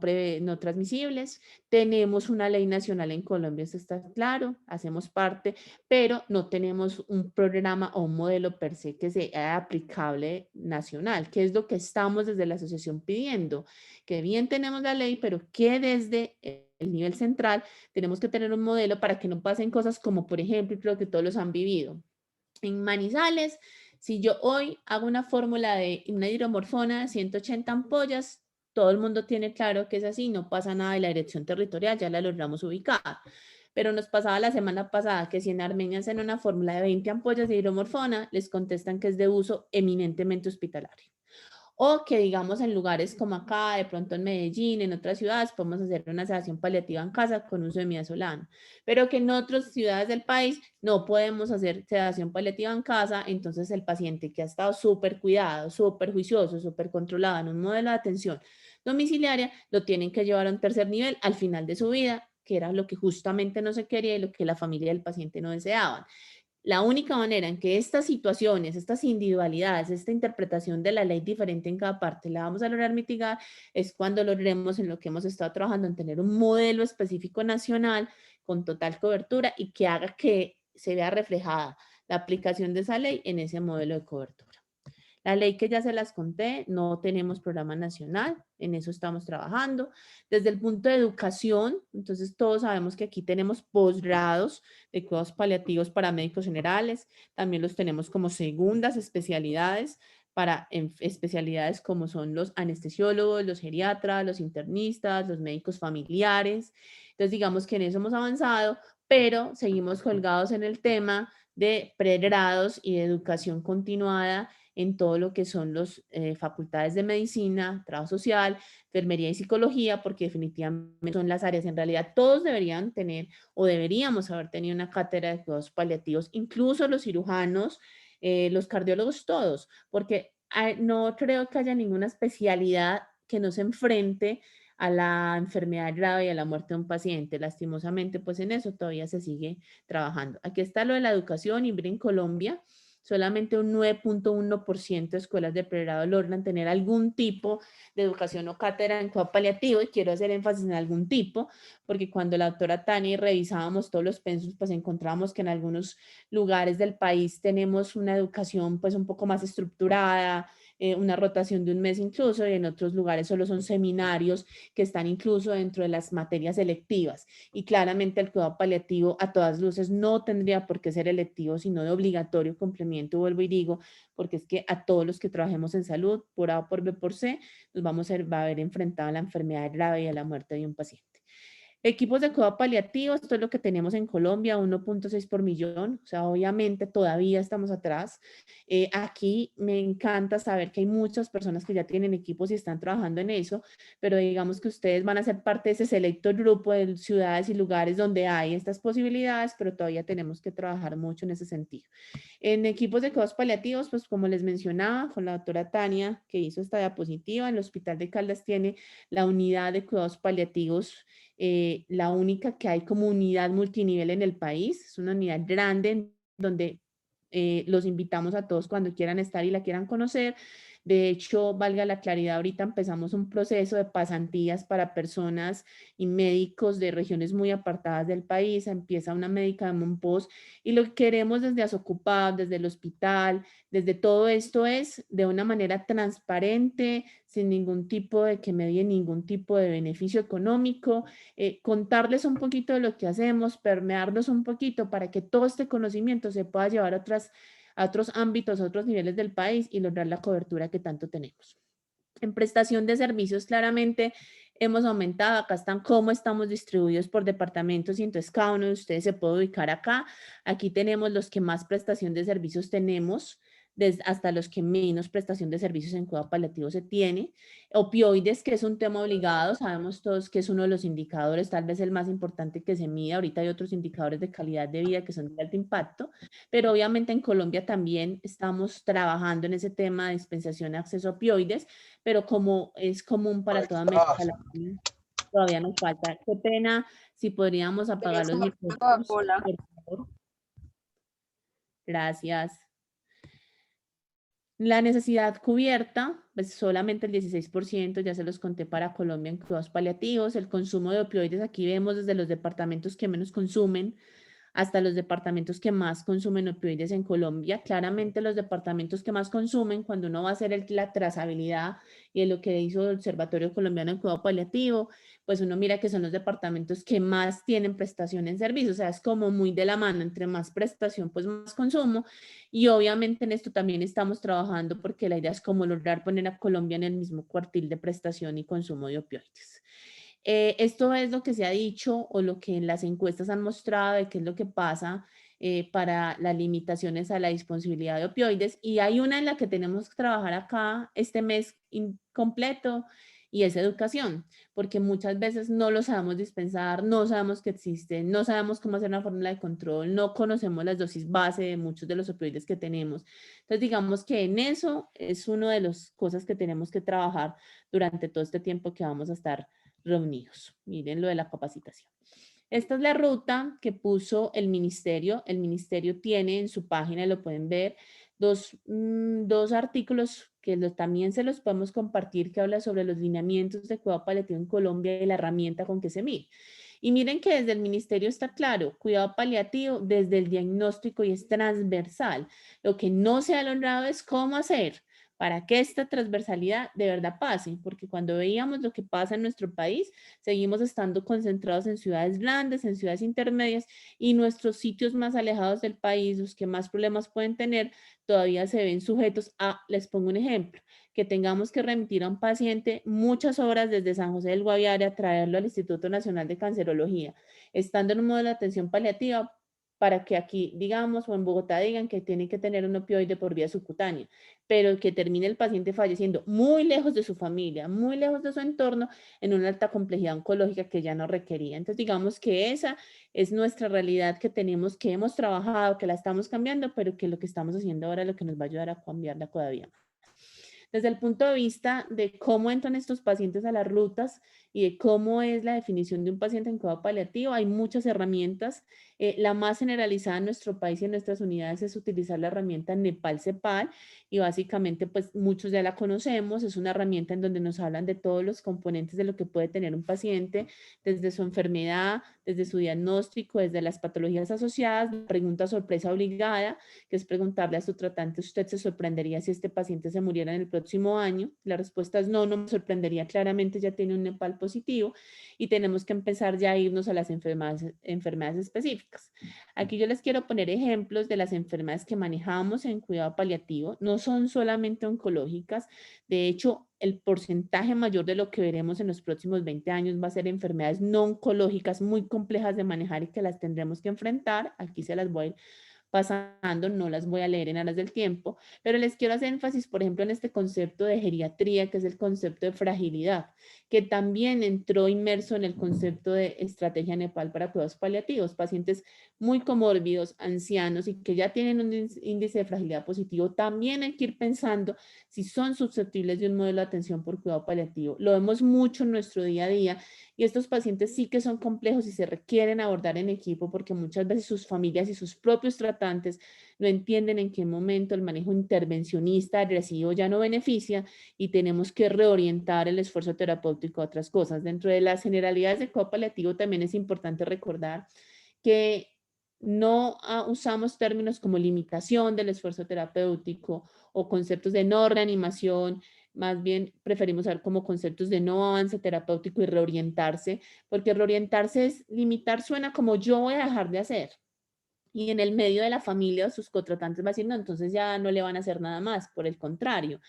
transmisibles. Tenemos una ley nacional en Colombia, eso está claro, hacemos parte, pero no tenemos un programa o un modelo per se que sea aplicable nacional, que es lo que estamos desde la asociación pidiendo, que bien tenemos la ley, pero que desde el nivel central tenemos que tener un modelo para que no pasen cosas como, por ejemplo, y creo que todos los han vivido. En Manizales, si yo hoy hago una fórmula de una hidromorfona de 180 ampollas, todo el mundo tiene claro que es así, no pasa nada de la dirección territorial, ya la logramos ubicar. Pero nos pasaba la semana pasada que si en Armenia hacen una fórmula de 20 ampollas de hidromorfona, les contestan que es de uso eminentemente hospitalario. O que digamos en lugares como acá, de pronto en Medellín, en otras ciudades, podemos hacer una sedación paliativa en casa con uso de midazolam. Pero que en otras ciudades del país no podemos hacer sedación paliativa en casa, entonces el paciente que ha estado súper cuidado, súper juicioso, súper controlado en un modelo de atención domiciliaria, lo tienen que llevar a un tercer nivel al final de su vida, que era lo que justamente no se quería y lo que la familia del paciente no deseaban. La única manera en que estas situaciones, estas individualidades, esta interpretación de la ley diferente en cada parte la vamos a lograr mitigar es cuando logremos en lo que hemos estado trabajando en tener un modelo específico nacional con total cobertura y que haga que se vea reflejada la aplicación de esa ley en ese modelo de cobertura. La ley que ya se las conté, no tenemos programa nacional, en eso estamos trabajando. Desde el punto de educación, entonces todos sabemos que aquí tenemos posgrados de cuidados paliativos para médicos generales, también los tenemos como segundas especialidades para especialidades como son los anestesiólogos, los geriatras, los internistas, los médicos familiares. Entonces digamos que en eso hemos avanzado, pero seguimos colgados en el tema de pregrados y de educación continuada en todo lo que son las facultades de medicina, trabajo social, enfermería y psicología, porque definitivamente son las áreas, en realidad todos deberían tener o deberíamos haber tenido una cátedra de cuidados paliativos, incluso los cirujanos, los cardiólogos, todos, porque no creo que haya ninguna especialidad que no se enfrente a la enfermedad grave y a la muerte de un paciente. Lastimosamente, pues en eso todavía se sigue trabajando. Aquí está lo de la educación y en Colombia solamente un 9.1% de escuelas de pregrado logran tener algún tipo de educación o cátedra en cuidado paliativo, y quiero hacer énfasis en algún tipo, porque cuando la doctora Tani revisábamos todos los pensos, pues encontramos que en algunos lugares del país tenemos una educación pues un poco más estructurada, una rotación de un mes incluso, y en otros lugares solo son seminarios que están incluso dentro de las materias electivas. Y claramente el cuidado paliativo a todas luces no tendría por qué ser electivo, sino de obligatorio cumplimiento, vuelvo y digo, porque es que a todos los que trabajemos en salud, por A, por B, por C, nos va a haber enfrentado a la enfermedad grave y a la muerte de un paciente. Equipos de cuidado paliativo, esto es lo que tenemos en Colombia, 1.6 por millón, o sea, obviamente todavía estamos atrás. Aquí me encanta saber que hay muchas personas que ya tienen equipos y están trabajando en eso, pero digamos que ustedes van a ser parte de ese selecto grupo de ciudades y lugares donde hay estas posibilidades, pero todavía tenemos que trabajar mucho en ese sentido. En equipos de cuidados paliativos, pues como les mencionaba, con la doctora Tania, que hizo esta diapositiva, el Hospital de Caldas tiene la unidad de cuidados paliativos, la única que hay como unidad multinivel en el país. Es una unidad grande donde los invitamos a todos cuando quieran estar y la quieran conocer. De hecho, valga la claridad, ahorita empezamos un proceso de pasantías para personas y médicos de regiones muy apartadas del país. Empieza una médica de Monpós y lo que queremos desde Asocupab, desde el hospital, desde todo esto es de una manera transparente, sin ningún tipo de que medie ningún tipo de beneficio económico, contarles un poquito de lo que hacemos, permearnos un poquito para que todo este conocimiento se pueda llevar a otros ámbitos, a otros niveles del país y lograr la cobertura que tanto tenemos. En prestación de servicios, claramente hemos aumentado. Acá están cómo estamos distribuidos por departamentos y entonces cada uno de ustedes se puede ubicar acá. Aquí tenemos los que más prestación de servicios tenemos, hasta los que menos prestación de servicios en cuidado paliativo se tiene. Opioides, que es un tema obligado, sabemos todos que es uno de los indicadores, tal vez el más importante que se mide. Ahorita hay otros indicadores de calidad de vida que son de alto impacto, pero obviamente en Colombia también estamos trabajando en ese tema de dispensación de acceso a opioides, pero como es común para toda América Latina, todavía nos falta. Qué pena, si podríamos apagar los micrófonos, Coca-Cola. por favor. Gracias. La necesidad cubierta, pues solamente el 16%, ya se los conté para Colombia en cuidados paliativos. El consumo de opioides, aquí vemos desde los departamentos que menos consumen hasta los departamentos que más consumen opioides en Colombia. Claramente los departamentos que más consumen, cuando uno va a hacer la trazabilidad y en lo que hizo el Observatorio Colombiano en Cuidado Paliativo, pues uno mira que son los departamentos que más tienen prestación en servicio, o sea, es como muy de la mano, entre más prestación, pues más consumo, y obviamente en esto también estamos trabajando porque la idea es como lograr poner a Colombia en el mismo cuartil de prestación y consumo de opioides. Esto es lo que se ha dicho o lo que en las encuestas han mostrado de qué es lo que pasa para las limitaciones a la disponibilidad de opioides. Y hay una en la que tenemos que trabajar acá este mes completo y es educación, porque muchas veces no lo sabemos dispensar, no sabemos que existen, no sabemos cómo hacer una fórmula de control, no conocemos las dosis base de muchos de los opioides que tenemos. Entonces, digamos que en eso es una de las cosas que tenemos que trabajar durante todo este tiempo que vamos a estar reunidos. Miren lo de la capacitación. Esta es la ruta que puso el ministerio. El ministerio tiene en su página, lo pueden ver, dos artículos que también se los podemos compartir, que habla sobre los lineamientos de cuidado paliativo en Colombia y la herramienta con que se mide. Y miren que desde el ministerio está claro, cuidado paliativo desde el diagnóstico y es transversal. Lo que no se ha logrado es cómo hacer para que esta transversalidad de verdad pase, porque cuando veíamos lo que pasa en nuestro país, seguimos estando concentrados en ciudades grandes, en ciudades intermedias y nuestros sitios más alejados del país, los que más problemas pueden tener, todavía se ven sujetos a, les pongo un ejemplo, que tengamos que remitir a un paciente muchas horas desde San José del Guaviare a traerlo al Instituto Nacional de Cancerología, estando en un modelo de atención paliativa para que aquí digamos o en Bogotá digan que tienen que tener un opioide por vía subcutánea, pero que termine el paciente falleciendo muy lejos de su familia, muy lejos de su entorno, en una alta complejidad oncológica que ya no requería. Entonces, digamos que esa es nuestra realidad que tenemos, que hemos trabajado, que la estamos cambiando, pero que lo que estamos haciendo ahora es lo que nos va a ayudar a cambiarla todavía más. Desde el punto de vista de cómo entran estos pacientes a las rutas y de cómo es la definición de un paciente en cuidado paliativo, hay muchas herramientas. La más generalizada en nuestro país y en nuestras unidades es utilizar la herramienta Nepal-CEPAL y básicamente pues muchos ya la conocemos. Es una herramienta en donde nos hablan de todos los componentes de lo que puede tener un paciente, desde su enfermedad, desde su diagnóstico, desde las patologías asociadas, pregunta sorpresa obligada, que es preguntarle a su tratante, ¿usted se sorprendería si este paciente se muriera en el próximo año? La respuesta es no, no me sorprendería, claramente ya tiene un Nepal positivo y tenemos que empezar ya a irnos a las enfermedades específicas. Aquí yo les quiero poner ejemplos de las enfermedades que manejamos en cuidado paliativo. No son solamente oncológicas, de hecho, el porcentaje mayor de lo que veremos en los próximos 20 años va a ser enfermedades no oncológicas muy complejas de manejar y que las tendremos que enfrentar. Aquí se las voy a ir pasando, no las voy a leer en aras del tiempo, pero les quiero hacer énfasis, por ejemplo, en este concepto de geriatría, que es el concepto de fragilidad, que también entró inmerso en el concepto de estrategia Nepal para cuidados paliativos, pacientes muy comórbidos, ancianos y que ya tienen un índice de fragilidad positivo, también hay que ir pensando si son susceptibles de un modelo de atención por cuidado paliativo. Lo vemos mucho en nuestro día a día y estos pacientes sí que son complejos y se requieren abordar en equipo porque muchas veces sus familias y sus propios tratantes no entienden en qué momento el manejo intervencionista agresivo ya no beneficia y tenemos que reorientar el esfuerzo terapéutico a otras cosas. Dentro de las generalidades de cuidado paliativo también es importante recordar que no usamos términos como limitación del esfuerzo terapéutico o conceptos de no reanimación, más bien preferimos ver como conceptos de no avance terapéutico y reorientarse, porque reorientarse es limitar, suena como yo voy a dejar de hacer. Y en el medio de la familia o sus cotratantes va a decir, no, entonces ya no le van a hacer nada más, por el contrario.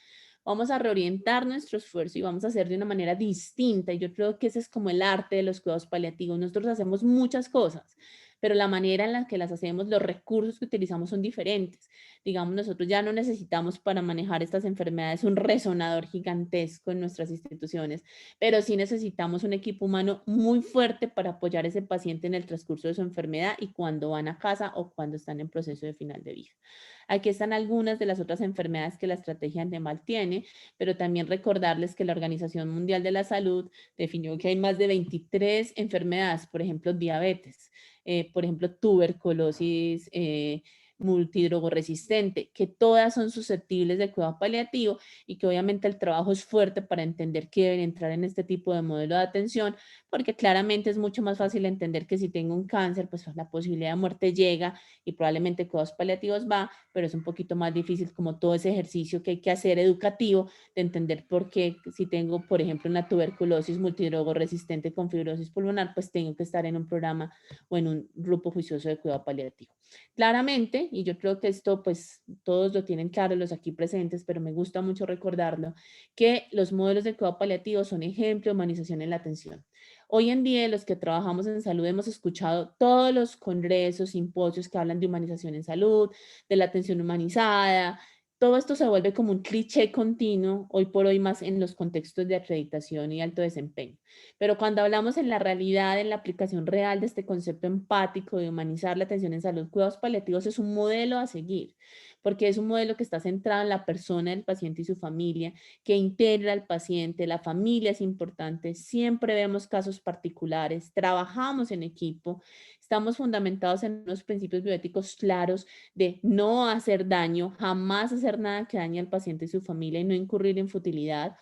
Vamos a reorientar nuestro esfuerzo y vamos a hacer de una manera distinta. Y yo creo que ese es como el arte de los cuidados paliativos. Nosotros hacemos muchas cosas, pero la manera en la que las hacemos, los recursos que utilizamos son diferentes. Digamos, nosotros ya no necesitamos para manejar estas enfermedades un resonador gigantesco en nuestras instituciones, pero sí necesitamos un equipo humano muy fuerte para apoyar a ese paciente en el transcurso de su enfermedad y cuando van a casa o cuando están en proceso de final de vida. Aquí están algunas de las otras enfermedades que la estrategia Andemal tiene, pero también recordarles que la Organización Mundial de la Salud definió que hay más de 23 enfermedades, por ejemplo, diabetes, por ejemplo, tuberculosis, multidrogoresistente, que todas son susceptibles de cuidado paliativo y que obviamente el trabajo es fuerte para entender que deben entrar en este tipo de modelo de atención, porque claramente es mucho más fácil entender que si tengo un cáncer, pues la posibilidad de muerte llega y probablemente cuidados paliativos va, pero es un poquito más difícil como todo ese ejercicio que hay que hacer educativo de entender por qué si tengo, por ejemplo, una tuberculosis multidrogoresistente con fibrosis pulmonar, pues tengo que estar en un programa o en un grupo juicioso de cuidado paliativo. Claramente, y yo creo que esto pues todos lo tienen claro los aquí presentes, pero me gusta mucho recordarlo, que los modelos de cuidado paliativo son ejemplo de humanización en la atención. Hoy en día, los que trabajamos en salud hemos escuchado todos los congresos, simposios que hablan de humanización en salud, de la atención humanizada. Todo esto se vuelve como un cliché continuo, hoy por hoy más en los contextos de acreditación y alto desempeño. Pero cuando hablamos en la realidad, en la aplicación real de este concepto empático de humanizar la atención en salud, cuidados paliativos es un modelo a seguir, porque es un modelo que está centrado en la persona del paciente y su familia, que integra al paciente, la familia es importante, siempre vemos casos particulares, trabajamos en equipo, estamos fundamentados en unos principios bioéticos claros de no hacer daño, jamás hacer nada que dañe al paciente y su familia y no incurrir en futilidad.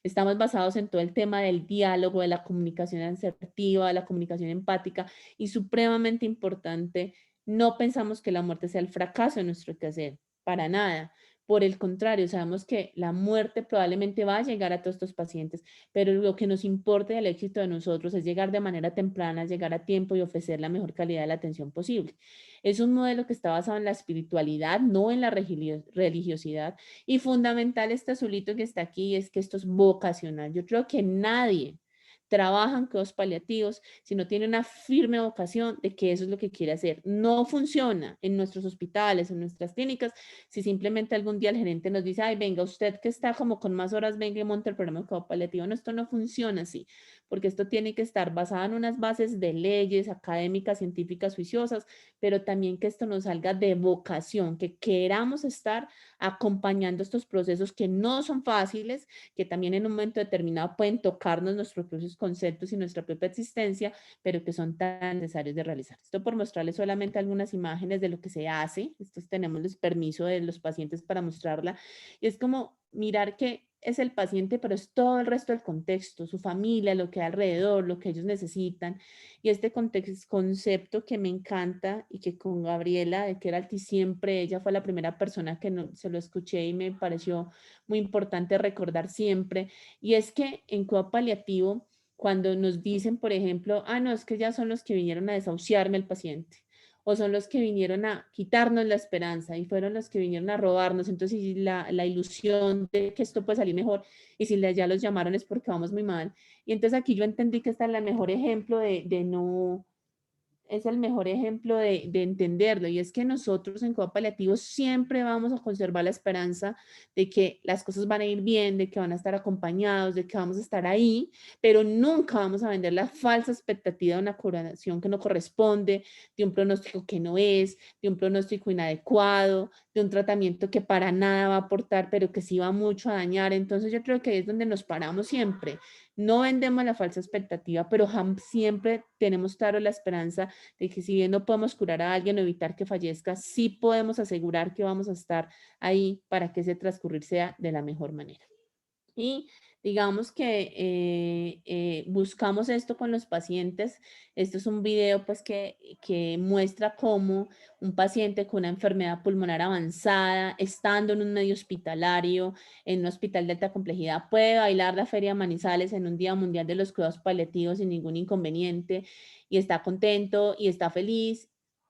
Estamos basados en todo el tema del diálogo, de la comunicación asertiva, de la comunicación empática y supremamente importante, no pensamos que la muerte sea el fracaso de nuestro quehacer, para nada. Por el contrario, sabemos que la muerte probablemente va a llegar a todos estos pacientes, pero lo que nos importa y el éxito de nosotros es llegar de manera temprana, llegar a tiempo y ofrecer la mejor calidad de la atención posible. Es un modelo que está basado en la espiritualidad, no en la religiosidad. Y fundamental este azulito que está aquí es que esto es vocacional. Yo creo que nadie trabaja en cuidados paliativos si no tiene una firme vocación de que eso es lo que quiere hacer. No funciona en nuestros hospitales, en nuestras clínicas, si simplemente algún día el gerente nos dice, ay, venga, usted que está como con más horas, venga y monte el programa de cuidado paliativo. No, esto no funciona así, porque esto tiene que estar basado en unas bases de leyes académicas, científicas, juiciosas, pero también que esto nos salga de vocación, que queramos estar acompañando estos procesos que no son fáciles, que también en un momento determinado pueden tocarnos nuestros propios conceptos y nuestra propia existencia, pero que son tan necesarios de realizar. Esto por mostrarles solamente algunas imágenes de lo que se hace. Estos tenemos el permiso de los pacientes para mostrarla. Y es como mirar que es el paciente, pero es todo el resto del contexto, su familia, lo que hay alrededor, lo que ellos necesitan. Y este concepto que me encanta y que con Gabriela de Keralty siempre, ella fue la primera persona que se lo escuché y me pareció muy importante recordar siempre. Y es que en cuidado paliativo, cuando nos dicen, por ejemplo, ah, no, es que ya son los que vinieron a desahuciarme al paciente, o son los que vinieron a quitarnos la esperanza y fueron los que vinieron a robarnos. Entonces, y la ilusión de que esto puede salir mejor, y si ya los llamaron es porque vamos muy mal. Y entonces aquí yo entendí que este es el mejor ejemplo de no, es el mejor ejemplo de entenderlo, y es que nosotros en cuidado paliativo siempre vamos a conservar la esperanza de que las cosas van a ir bien, de que van a estar acompañados, de que vamos a estar ahí, pero nunca vamos a vender la falsa expectativa de una curación que no corresponde, de un pronóstico que no es, de un pronóstico inadecuado, de un tratamiento que para nada va a aportar, pero que sí va mucho a dañar. Entonces yo creo que ahí es donde nos paramos siempre. No vendemos la falsa expectativa, pero siempre tenemos claro la esperanza de que si bien no podemos curar a alguien o evitar que fallezca, sí podemos asegurar que vamos a estar ahí para que ese transcurrir sea de la mejor manera. Y digamos que buscamos esto con los pacientes. Esto es un video pues que muestra cómo un paciente con una enfermedad pulmonar avanzada, estando en un medio hospitalario, en un hospital de alta complejidad, puede bailar la Feria Manizales en un Día Mundial de los Cuidados Paliativos sin ningún inconveniente y está contento y está feliz.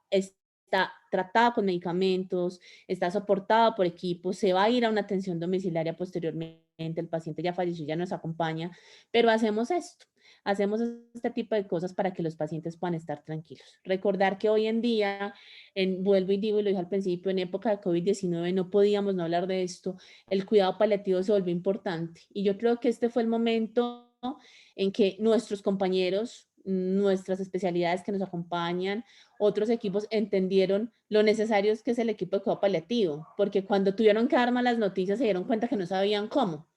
Está tratado con medicamentos, está soportado por equipos, se va a ir a una atención domiciliaria posteriormente, el paciente ya falleció, ya nos acompaña, pero hacemos este tipo de cosas para que los pacientes puedan estar tranquilos. Recordar que hoy en día, vuelvo y digo, y lo dije al principio, en época de COVID-19 no podíamos no hablar de esto, el cuidado paliativo se volvió importante, y yo creo que este fue el momento en que nuestros compañeros, nuestras especialidades que nos acompañan, otros equipos entendieron lo necesario que es el equipo de cuidado paliativo, porque cuando tuvieron que dar malas noticias se dieron cuenta que no sabían cómo.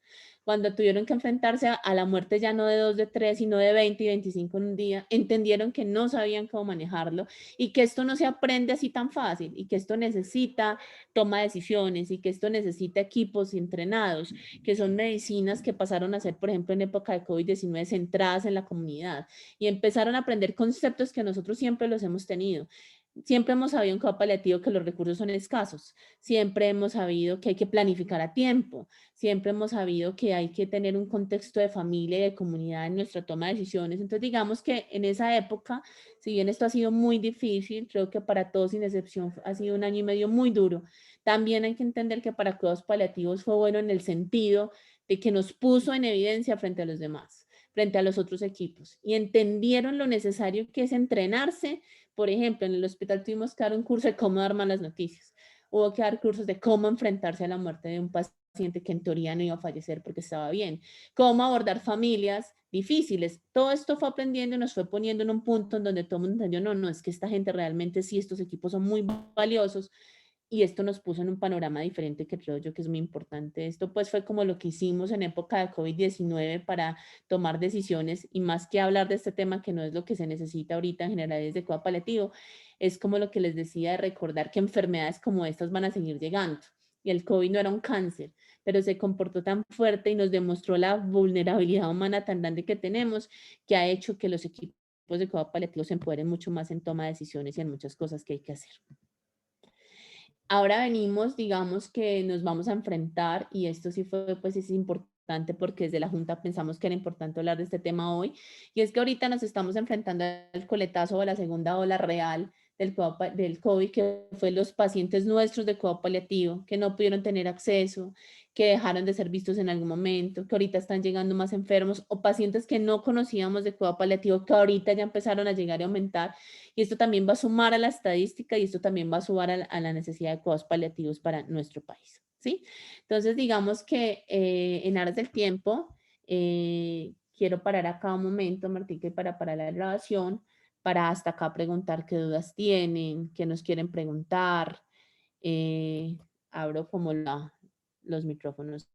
cuando tuvieron que enfrentarse a la muerte ya no de 2, de 3, sino de 20 y 25 en un día, entendieron que no sabían cómo manejarlo y que esto no se aprende así tan fácil y que esto necesita toma de decisiones y que esto necesita equipos entrenados, que son medicinas que pasaron a ser, por ejemplo, en época de COVID-19 centradas en la comunidad y empezaron a aprender conceptos que nosotros siempre los hemos tenido. Siempre hemos sabido en cuidado paliativo que los recursos son escasos, siempre hemos sabido que hay que planificar a tiempo, siempre hemos sabido que hay que tener un contexto de familia y de comunidad en nuestra toma de decisiones. Entonces, digamos que en esa época, si bien esto ha sido muy difícil, creo que para todos sin excepción ha sido un año y medio muy duro. También hay que entender que para cuidados paliativos fue bueno en el sentido de que nos puso en evidencia frente a los demás, frente a los otros equipos, y entendieron lo necesario que es entrenarse. Por ejemplo, en el hospital tuvimos que dar un curso de cómo dar malas noticias. Hubo que dar cursos de cómo enfrentarse a la muerte de un paciente que en teoría no iba a fallecer porque estaba bien. Cómo abordar familias difíciles. Todo esto fue aprendiendo y nos fue poniendo en un punto en donde todo el mundo entendió, no, no, es que esta gente realmente sí, estos equipos son muy valiosos y esto nos puso en un panorama diferente que creo yo que es muy importante. Esto pues fue como lo que hicimos en época de COVID-19 para tomar decisiones y más que hablar de este tema que no es lo que se necesita ahorita en general desde cuidado paliativo, es como lo que les decía de recordar que enfermedades como estas van a seguir llegando. Y el COVID no era un cáncer, pero se comportó tan fuerte y nos demostró la vulnerabilidad humana tan grande que tenemos, que ha hecho que los equipos de cuidado paliativo se empoderen mucho más en toma de decisiones y en muchas cosas que hay que hacer. Ahora venimos, digamos que nos vamos a enfrentar, y esto sí fue, pues es importante porque desde la Junta pensamos que era importante hablar de este tema hoy, y es que ahorita nos estamos enfrentando al coletazo o a la segunda ola real del COVID, que fue los pacientes nuestros de cuidado paliativo, que no pudieron tener acceso, que dejaron de ser vistos en algún momento, que ahorita están llegando más enfermos, o pacientes que no conocíamos de cuidado paliativo, que ahorita ya empezaron a llegar y aumentar, y esto también va a sumar a la estadística y esto también va a sumar a la necesidad de cuidados paliativos para nuestro país, ¿sí? Entonces, digamos que en aras del tiempo, quiero parar acá un momento, Martín, que para parar la grabación, para hasta acá preguntar qué dudas tienen, qué nos quieren preguntar. Eh, abro como los micrófonos.